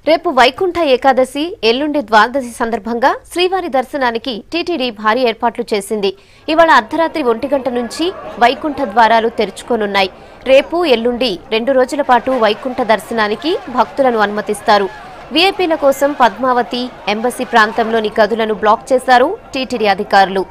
రేపు వైకుంఠ ఏకాదశి, ఎల్లుండి ద్వాదశి సందర్భంగా శ్రీవారి దర్శనానికి టీటీడీ భారీ ఏర్పాట్లు చేసింది. ఇవాళ అర్ధరాత్రి 1 గంట నుంచి వైకుంఠ ద్వారాలు తెరుచుకోనున్నాయి. రేపు, ఎల్లుండి 2 రోజుల పాటు వైకుంఠ దర్శనానికి భక్తులను అనుమతిస్తారు. వీఐపీల కోసం పద్మావతి, ఎంబసీ ప్రాంతంలోని గదులను బ్లాక్ చేశారు టీటీడీ అధికారులు.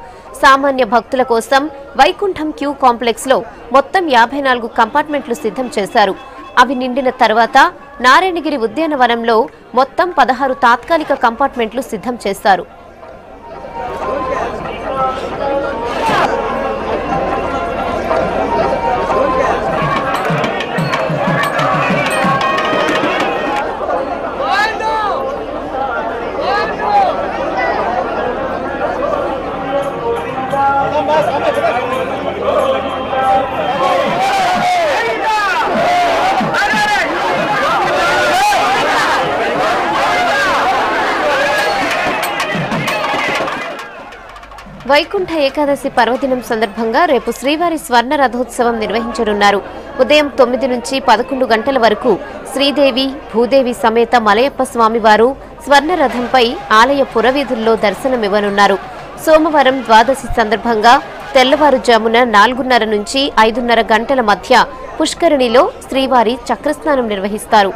సామాన్య భక్తుల కోసం వైకుంఠం క్యూ కాంప్లెక్స్ లో మొత్తం 54 కంపార్ట్మెంట్లు సిద్ధం చేశారు. అవి నిండిన తర్వాత నారాయణగిరి ఉద్యానవనంలో మొత్తం 16 తాత్కాలిక కంపార్ట్మెంట్లు సిద్ధం చేశారు. వైకుంఠ ఏకాదశి పర్వదినం సందర్భంగా రేపు శ్రీవారి స్వర్ణ రథోత్సవం నిర్వహించనున్నారు. ఉదయం 9 నుంచి 11 గంటల వరకు శ్రీదేవి, భూదేవి సమేత మలయప్ప స్వామివారు స్వర్ణ రథంపై ఆలయ పురవీధుల్లో దర్శనమివ్వనున్నారు. సోమవారం ద్వాదశి సందర్భంగా తెల్లవారుజామున 4:30 నుంచి 5:30 గంటల మధ్య పుష్కరిణిలో శ్రీవారి చక్రస్నానం నిర్వహిస్తారు.